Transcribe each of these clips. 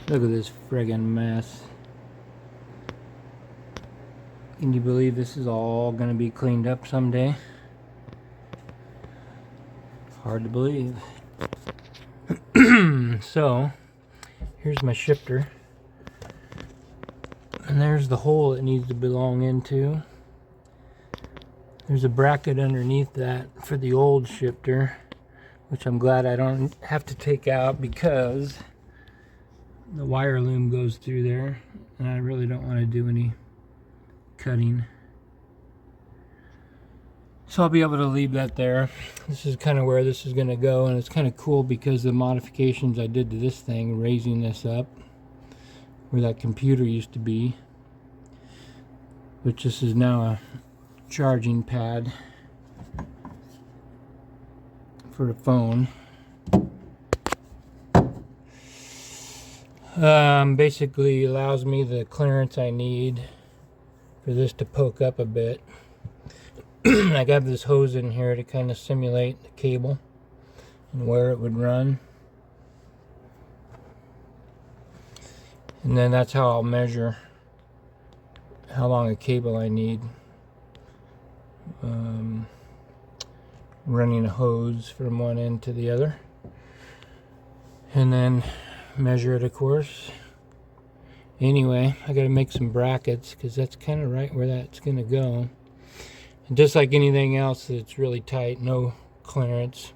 Look at this friggin' mess. Can you believe this is all gonna be cleaned up someday? Hard to believe. So, here's my shifter. And there's the hole it needs to belong into. There's a bracket underneath that for the old shifter, which I'm glad I don't have to take out because the wire loom goes through there and I really don't want to do any cutting. So I'll be able to leave that there. This is kind of where this is going to go, and it's kind of cool because the modifications I did to this thing, raising this up where that computer used to be, which this is now a charging pad for a phone. Basically allows me the clearance I need for this to poke up a bit. I got this hose in here to kind of simulate the cable and where it would run. And then that's how I'll measure how long a cable I need. Running a hose from one end to the other. And then measure it, of course. Anyway, I gotta make some brackets because that's kind of right where that's gonna go. And just like anything else that's really tight, no clearance.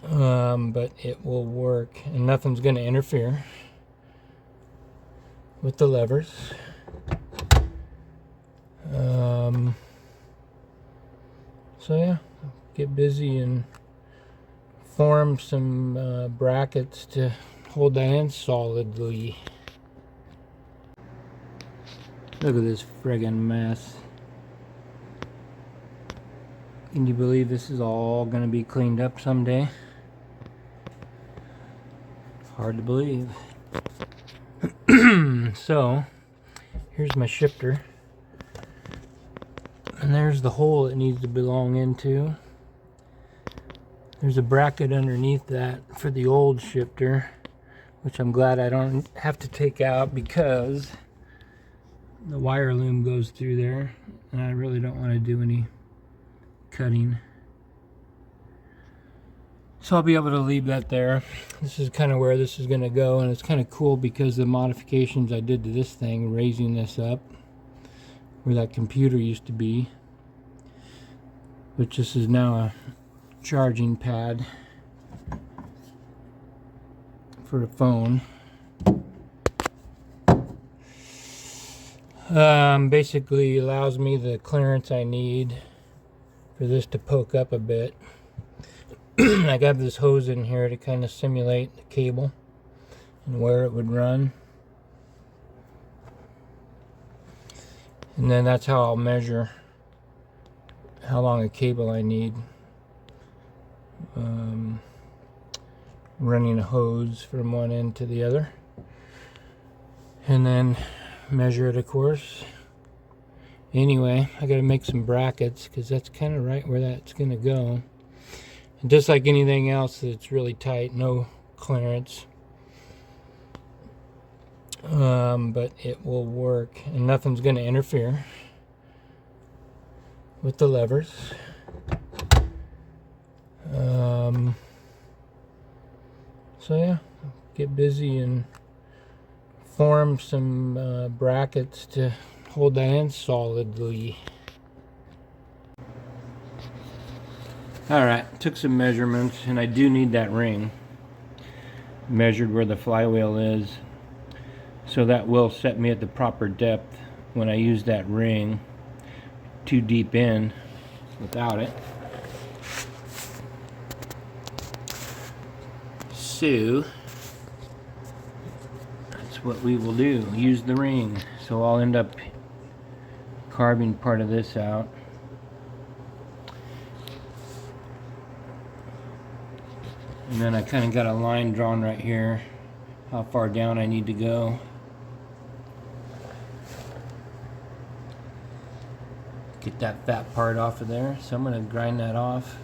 But it will work, and nothing's gonna interfere with the levers. So yeah, get busy and form some brackets to hold that in solidly. Look at this friggin' mess. Can you believe this is all gonna be cleaned up someday? Hard to believe. So, here's my shifter. And there's the hole it needs to belong into. There's a bracket underneath that for the old shifter, which I'm glad I don't have to take out because the wire loom goes through there and I really don't want to do any cutting. So I'll be able to leave that there. This is kind of where this is going to go, and it's kind of cool because the modifications I did to this thing, raising this up where that computer used to be, which this is now a charging pad for a phone. Basically allows me the clearance I need for this to poke up a bit. I got this hose in here to kind of simulate the cable and where it would run. And then that's how I'll measure how long a cable I need. Running a hose from one end to the other. And then measure it, of course. Anyway, I gotta make some brackets because that's kind of right where that's gonna go. And just like anything else that's really tight, no clearance. But it will work, and nothing's gonna interfere with the levers. So yeah, get busy and form some brackets to hold that in solidly. Alright, took some measurements, and I do need that ring. Measured where the flywheel is, so that will set me at the proper depth when I use that ring. Too deep in without it. So that's what we will do, use the ring. So I'll end up carving part of this out. And then I kind of got a line drawn right here, how far down I need to go. Get that fat part off of there. So I'm going to grind that off.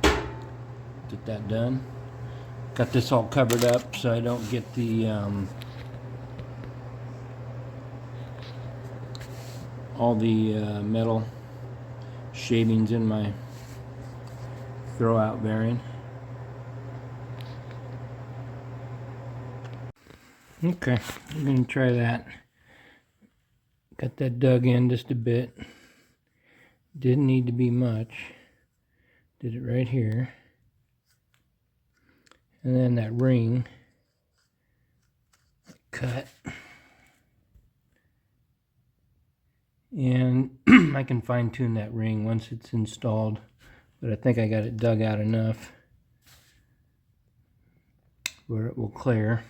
Get that done. Got this all covered up so I don't get the all the metal shavings in my throwout bearing. Okay, I'm gonna try that. Got that dug in just a bit. Didn't need to be much. Did it right here. And then that ring cut. And I can fine tune that ring once it's installed, but I think I got it dug out enough where it will clear.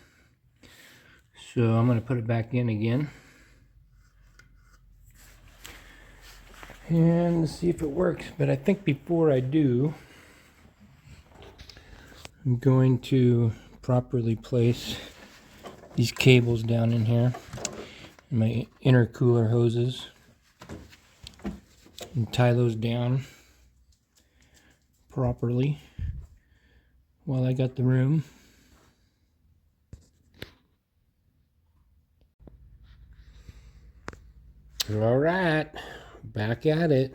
So I'm going to put it back in again and see if it works. But I think before I do, I'm going to properly place these cables down in here, and my intercooler hoses, and tie those down properly while I got the room. All right, back at it.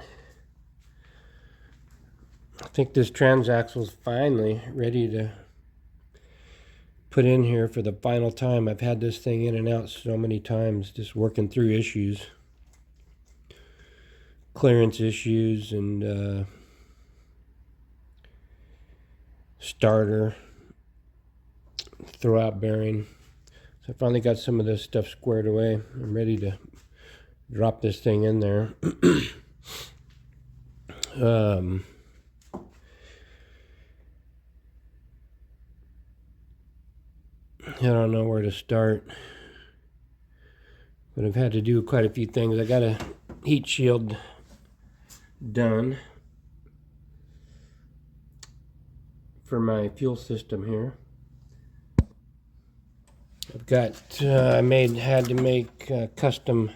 I think this transaxle's finally ready to put in here for the final time. I've had this thing in and out so many times, just working through issues, clearance issues, and starter, throwout bearing. So I finally got some of this stuff squared away. I'm ready to drop this thing in there. I don't know where to start, but I've had to do quite a few things. I got a heat shield done for my fuel system here. I've got had to make custom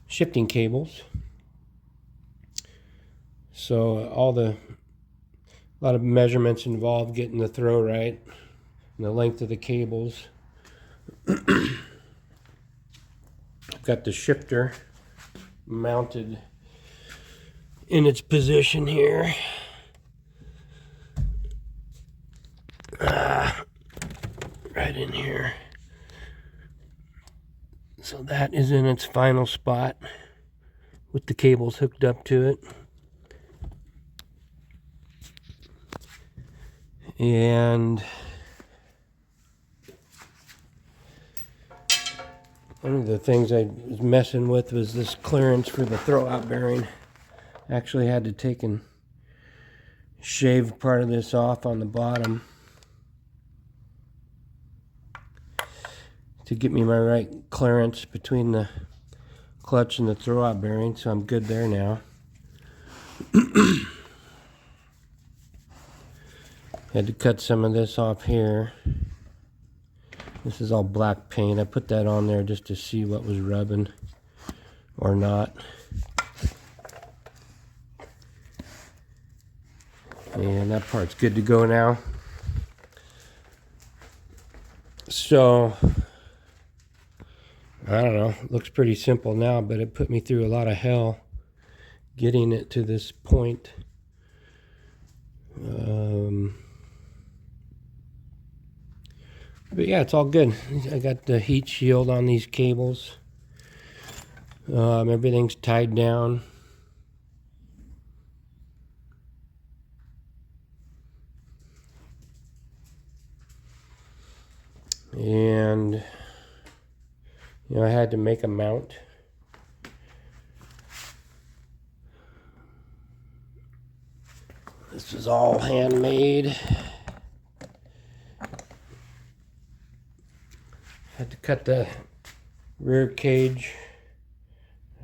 shifting cables. So a lot of measurements involved getting the throw right and the length of the cables. I've got the shifter mounted in its position here. Right in here. So that is in its final spot with the cables hooked up to it. And one of the things I was messing with was this clearance for the throwout bearing. I actually had to take and shave part of this off on the bottom to get me my right clearance between the clutch and the throwout bearing, so I'm good there now. Had to cut some of this off here. This is all black paint. I put that on there just to see what was rubbing or not. And that part's good to go now. So, I don't know, it looks pretty simple now, but it put me through a lot of hell getting it to this point. But yeah, it's all good. I got the heat shield on these cables. Everything's tied down. And I had to make a mount. This is all handmade. Had to cut the rear cage,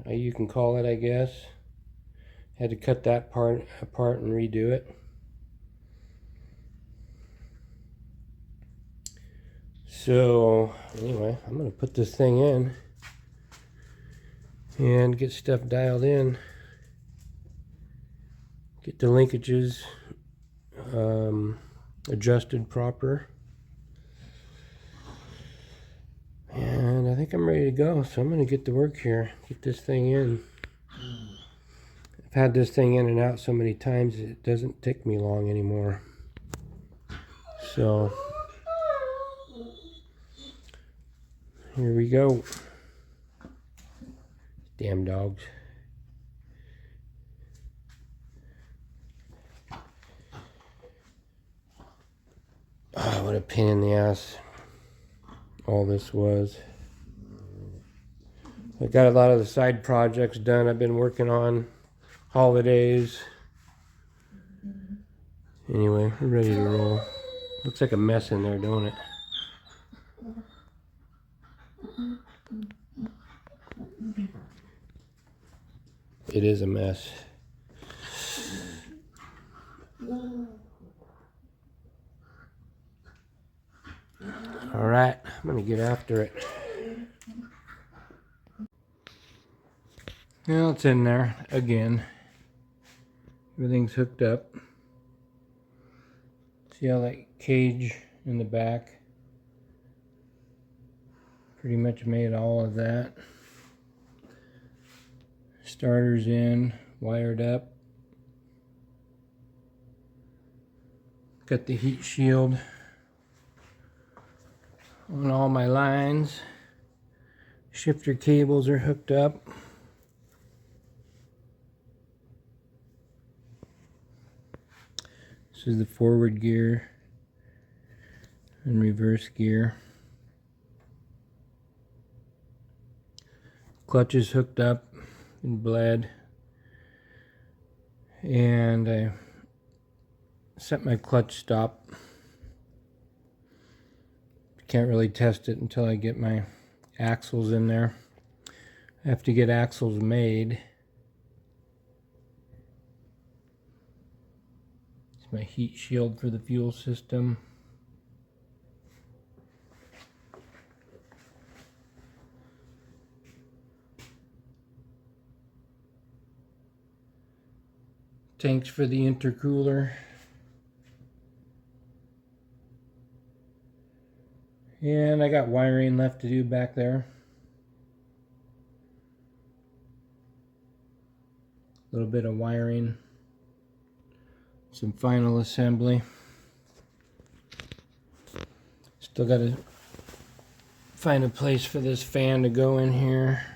you can call it, I guess. Had to cut that part apart and redo it. So anyway, I'm going to put this thing in and get stuff dialed in. Get the linkages adjusted proper. And I think I'm ready to go, so I'm going to get to work here, get this thing in. I've had this thing in and out so many times it doesn't take me long anymore. So here we go. Damn dogs. Oh, what a pain in the ass all this was. I got a lot of the side projects done I've been working on, holidays. Anyway, we're ready to roll. Looks like a mess in there, don't it? It is a mess. All right, I'm gonna get after it. Well, it's in there again. Everything's hooked up. See how that cage in the back pretty much made all of that. Starter's in, wired up. Got the heat shield on all my lines. Shifter cables are hooked up. This is the forward gear and reverse gear. Clutch is hooked up and bled. And I set my clutch stop. Can't really test it until I get my axles in there. I have to get axles made. It's my heat shield for the fuel system. Tanks for the intercooler. And I got wiring left to do back there. A little bit of wiring. Some final assembly. Still got to find a place for this fan to go in here,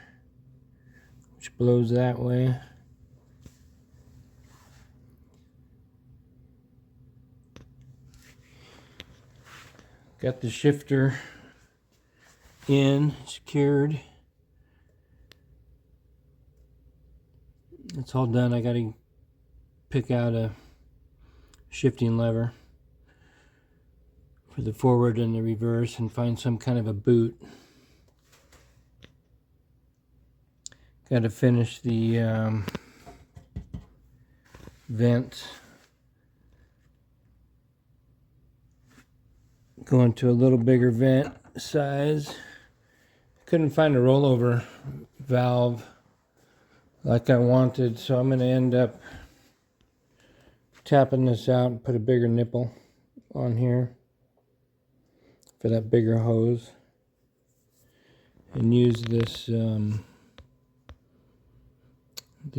which blows that way. Got the shifter in, secured. It's all done. I got to pick out a shifting lever for the forward and the reverse and find some kind of a boot. Got to finish the vents. Going to a little bigger vent size. Couldn't find a rollover valve like I wanted, so I'm going to end up tapping this out and put a bigger nipple on here for that bigger hose, and use this the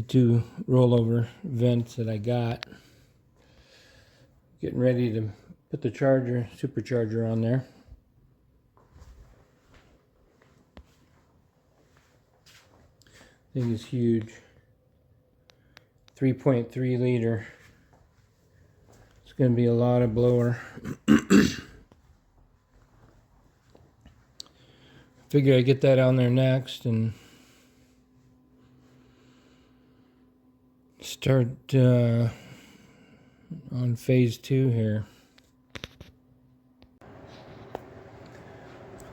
two rollover vents that I got. Getting ready to put the supercharger on there. Thing is huge. 3.3 liter. It's going to be a lot of blower. Figure I get that on there next and start on phase 2 here.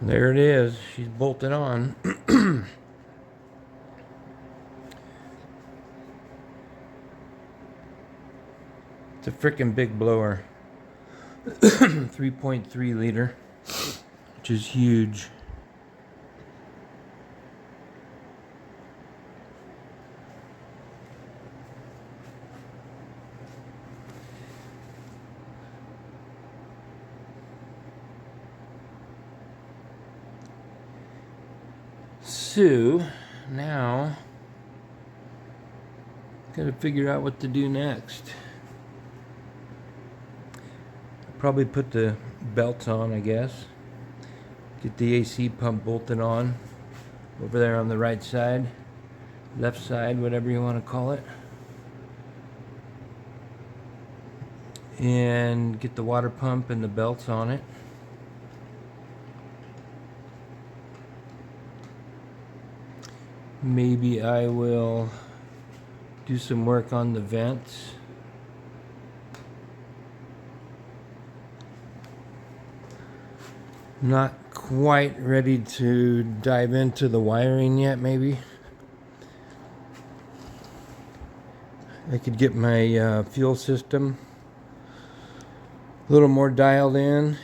There it is. She's bolted on. It's a freaking big blower. 3.3 liter, which is huge. So now gotta figure out what to do next. Probably put the belts on, I guess. Get the AC pump bolted on over there on the right side, left side, whatever you want to call it. And get the water pump and the belts on it. Maybe I will do some work on the vents. Not quite ready to dive into the wiring yet, maybe. I could get my fuel system a little more dialed in.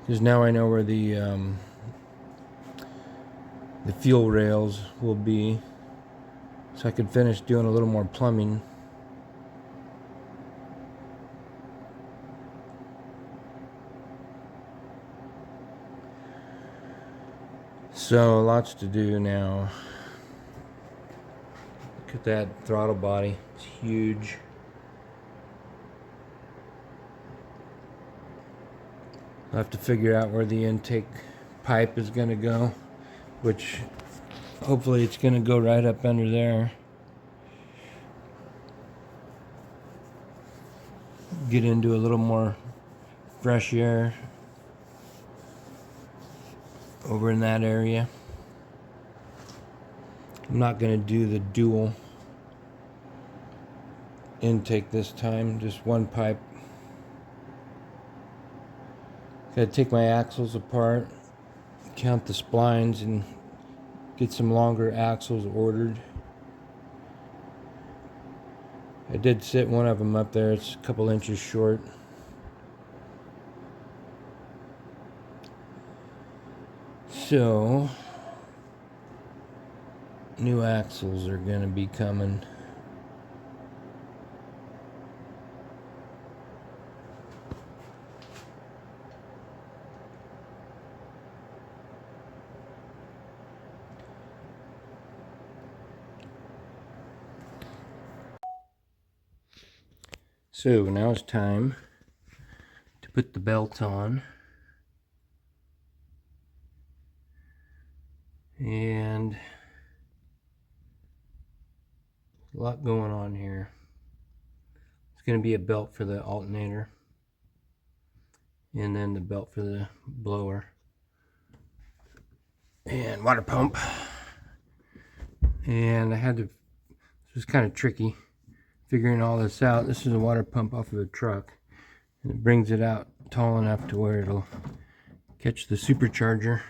Because now I know where the fuel rails will be. So I could finish doing a little more plumbing. So lots to do now. Look at that throttle body. It's huge. I'll have to figure out where the intake pipe is going to go, which hopefully it's going to go right up under there. Get into a little more fresh air over in that area. I'm not going to do the dual intake this time, just one pipe. Gotta take my axles apart, count the splines, and get some longer axles ordered. I did sit one of them up there, it's a couple inches short. So, new axles are gonna be coming. So now it's time to put the belt on. And a lot going on here. It's going to be a belt for the alternator. And then the belt for the blower. And water pump. And I had to, this was kind of tricky, figuring all this out. This is a water pump off of a truck. And it brings it out tall enough to where it'll catch the supercharger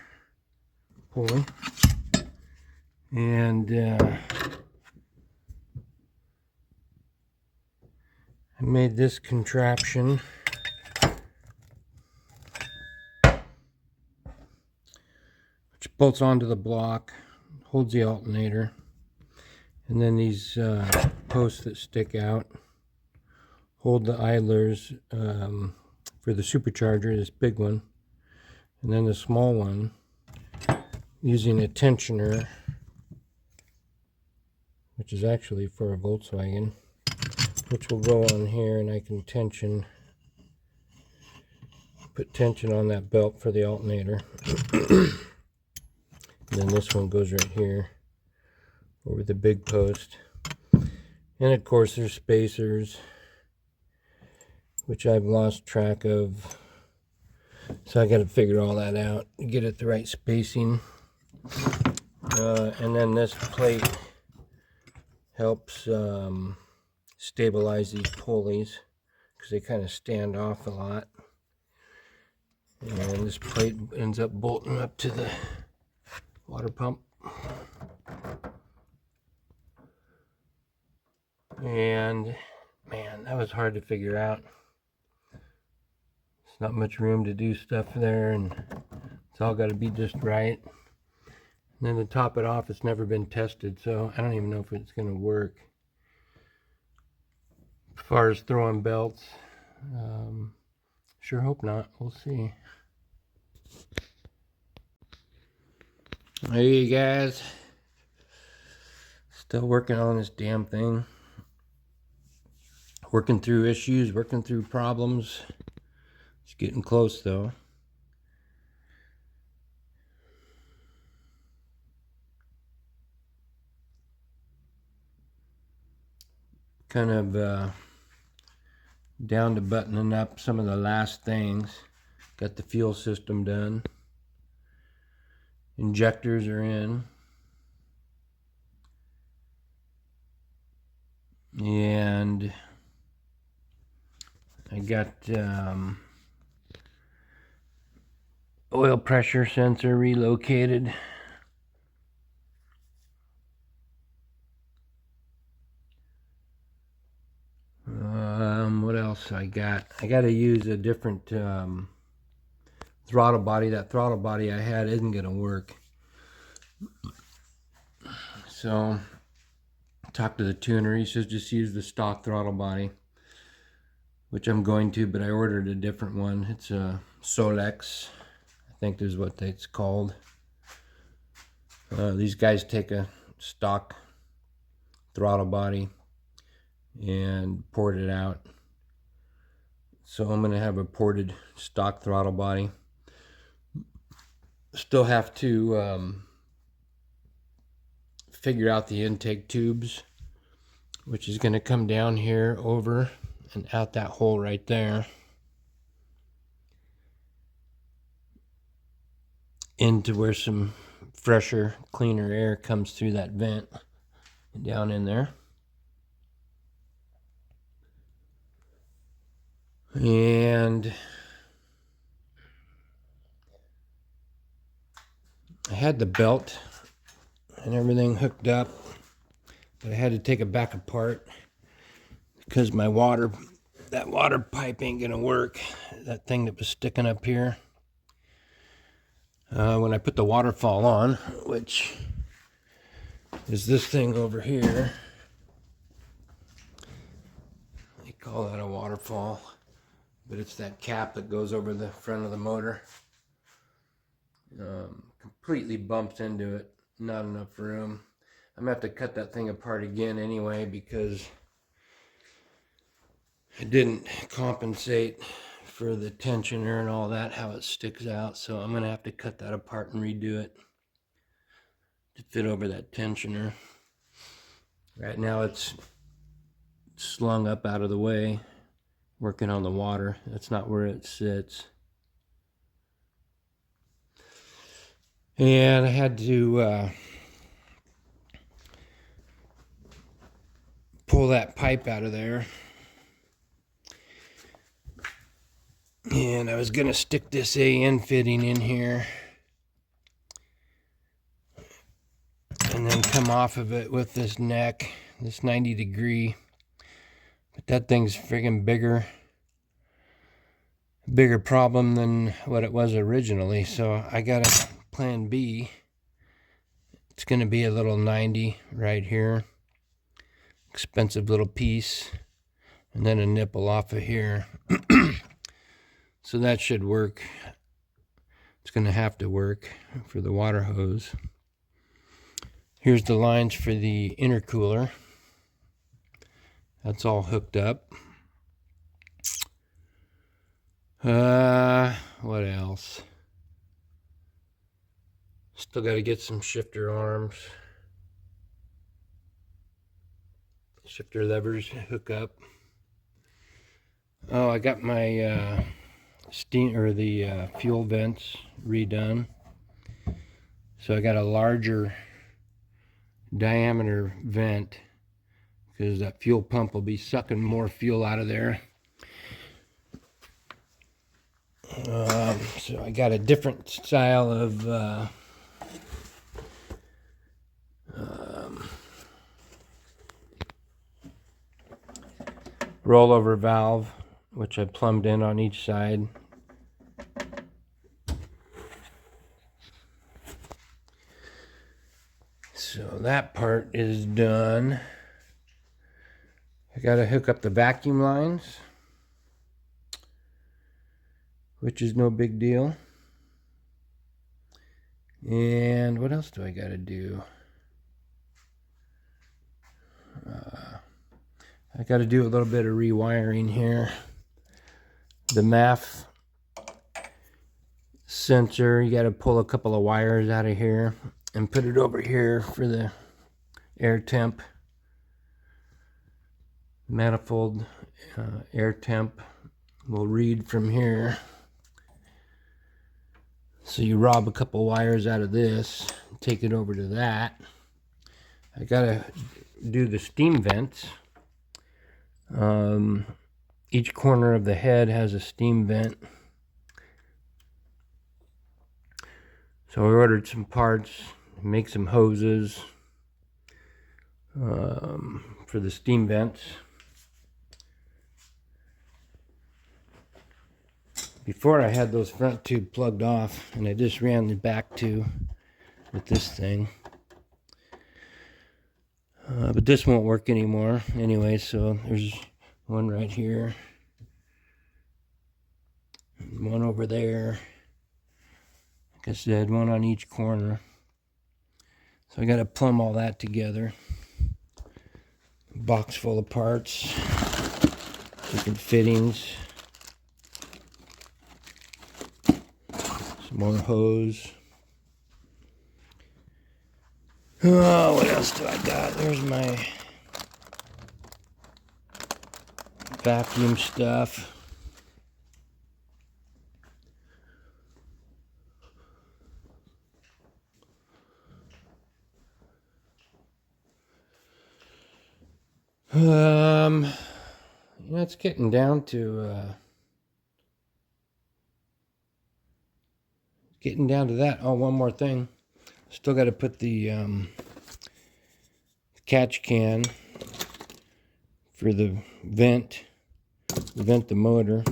pulley. And I made this contraption which bolts onto the block, holds the alternator, and then these posts that stick out hold the idlers for the supercharger, this big one, and then the small one using a tensioner, which is actually for a Volkswagen, which will go on here, and I can put tension on that belt for the alternator. And then this one goes right here over the big post. And of course there's spacers, which I've lost track of. So I got to figure all that out, get it the right spacing. And then this plate helps stabilize these pulleys because they kind of stand off a lot. And this plate ends up bolting up to the water pump. And man, that was hard to figure out. There's not much room to do stuff there, and it's all got to be just right. And then to top it off, it's never been tested, so I don't even know if it's going to work. As far as throwing belts, sure hope not. We'll see. Hey guys, still working on this damn thing. Working through issues, working through problems. It's getting close though. Kind of down to buttoning up some of the last things. Got the fuel system done. Injectors are in. And I got oil pressure sensor relocated. What else I got? I got to use a different throttle body. That throttle body I had isn't going to work. So, talk to the tuner. He says just use the stock throttle body, which I'm going to, but I ordered a different one. It's a Solex, I think is what it's called. These guys take a stock throttle body and port it out. So I'm going to have a ported stock throttle body. Still have to figure out the intake tubes, which is going to come down here over and out that hole right there into where some fresher, cleaner air comes through that vent and down in there. And I had the belt and everything hooked up, but I had to take it back apart because my that water pipe ain't gonna work. That thing that was sticking up here. When I put the waterfall on, which is this thing over here, they call that a waterfall, but it's that cap that goes over the front of the motor. Completely bumps into it, not enough room. I'm gonna have to cut that thing apart again anyway because I didn't compensate for the tensioner and all that, how it sticks out. So I'm gonna have to cut that apart and redo it to fit over that tensioner. Right now it's slung up out of the way, working on the water. That's not where it sits. And I had to pull that pipe out of there. And I was going to stick this AN fitting in here and then come off of it with this neck, this 90-degree. But that thing's friggin' bigger problem than what it was originally. So I got a plan B. It's going to be a little 90 right here. Expensive little piece. And then a nipple off of here. So that should work. It's going to have to work for the water hose. Here's the lines for the intercooler. That's all hooked up. What else? Still got to get some shifter arms. Shifter levers hook up. Oh, I got my steam or the fuel vents redone. So I got a larger diameter vent because that fuel pump will be sucking more fuel out of there. So I got a different style of rollover valve, which I plumbed in on each side. So that part is done. I gotta hook up the vacuum lines, which is no big deal. And what else do I got to do? I got to do a little bit of rewiring here. The MAF sensor, you got to pull a couple of wires out of here and put it over here for the air temp. Manifold air temp will read from here. So you rob a couple wires out of this, take it over to that. I gotta do the steam vents. Each corner of the head has a steam vent. So I ordered some parts, make some hoses for the steam vents. Before I had those front tube plugged off, and I just ran the back two with this thing. But this won't work anymore anyway, so there's one right here. One over there. Like I said, one on each corner. So I got to plumb all that together. Box full of parts. Different fittings. Some more hose. Oh, what else do I got? There's my vacuum stuff. You know, it's getting down to that. Oh, one more thing. Still got to put the catch can for the vent the motor.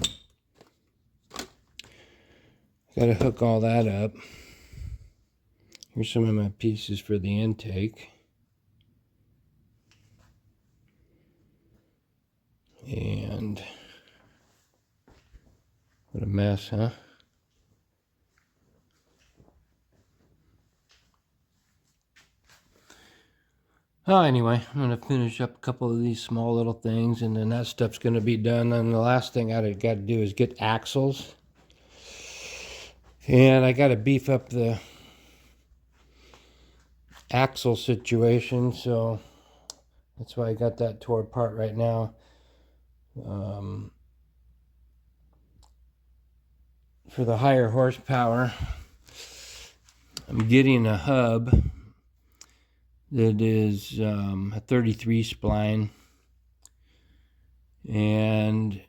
Got to hook all that up. Here's some of my pieces for the intake. And what a mess, huh? Oh, anyway, I'm going to finish up a couple of these small little things, and then that stuff's going to be done. And the last thing I got to do is get axles. And I got to beef up the axle situation, so that's why I got that tore apart right now. For the higher horsepower, I'm getting a hub that is a 33 spline, and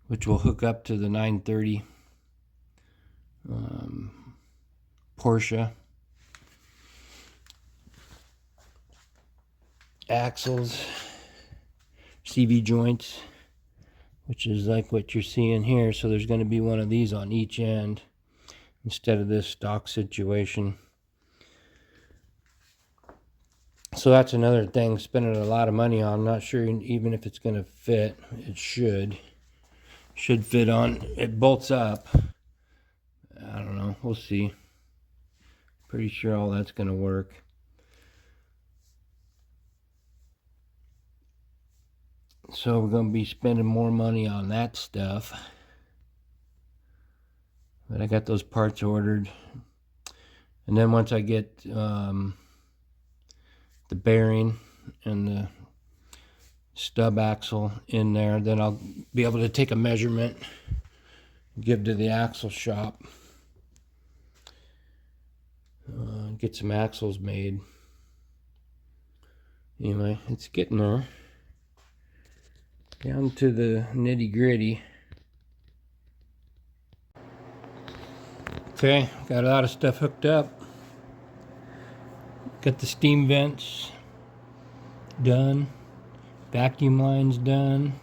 which will hook up to the 930 Porsche axles, CV joints, which is like what you're seeing here. So there's going to be one of these on each end instead of this stock situation. So that's another thing, spending a lot of money on. I'm not sure even if it's going to fit. It should fit on. It bolts up. I don't know. We'll see. Pretty sure all that's going to work. So we're going to be spending more money on that stuff. But I got those parts ordered. And then once I get the bearing and the stub axle in there, then I'll be able to take a measurement, give to the axle shop, get some axles made. Anyway, it's getting there. Down to the nitty gritty. Okay, got a lot of stuff hooked up. Got the steam vents done. Vacuum lines done.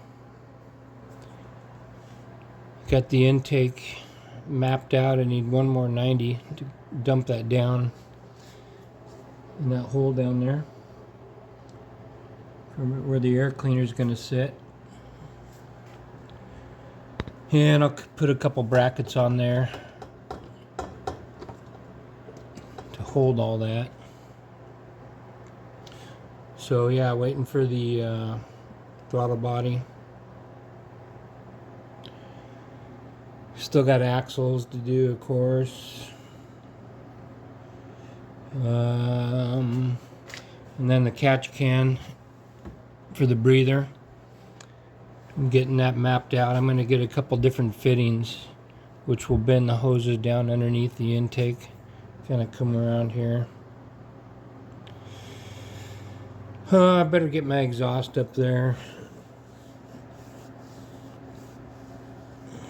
Got the intake mapped out. I need one more 90 to dump that down in that hole down there from where the air cleaner is going to sit. And I'll put a couple brackets on there hold all that. So yeah, waiting for the throttle body. Still got axles to do, of course. And then the catch can for the breather. I'm getting that mapped out. I'm going to get a couple different fittings, which will bend the hoses down underneath the intake. Kind of come around here. I better get my exhaust up there.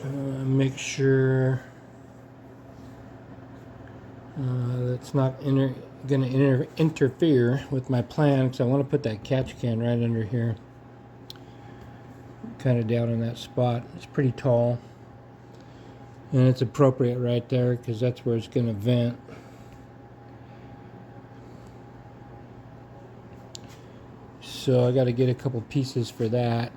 Make sure that's not going to interfere with my plan, because I want to put that catch can right under here. Kind of down in that spot. It's pretty tall. And it's appropriate right there, because that's where it's going to vent. So I got to get a couple pieces for that.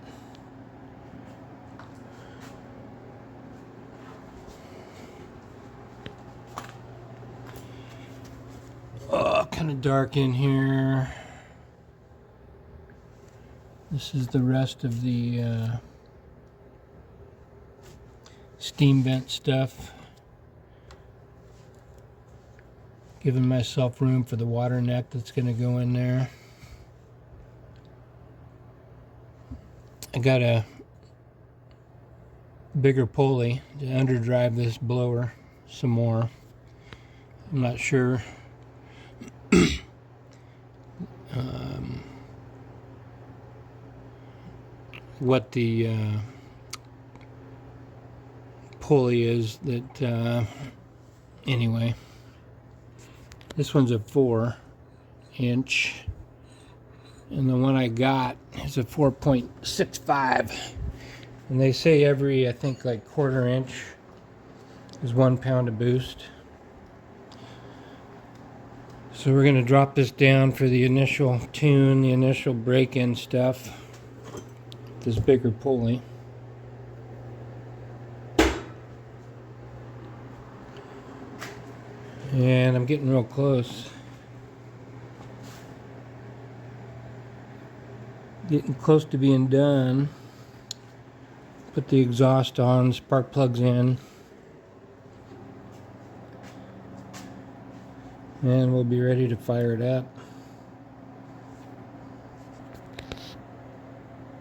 Oh, kind of dark in here. This is the rest of the steam vent stuff. Giving myself room for the water neck that's going to go in there. I got a bigger pulley to underdrive this blower some more. I'm not sure what the pulley is that anyway, this one's a 4-inch, and the one I got is a 4.65, and they say every, I think, like 1/4 inch is 1 pound of boost. So we're going to drop this down for the initial tune, the initial break-in stuff. This bigger pulley. And I'm getting real close. Getting close to being done. Put the exhaust on, spark plugs in. And we'll be ready to fire it up.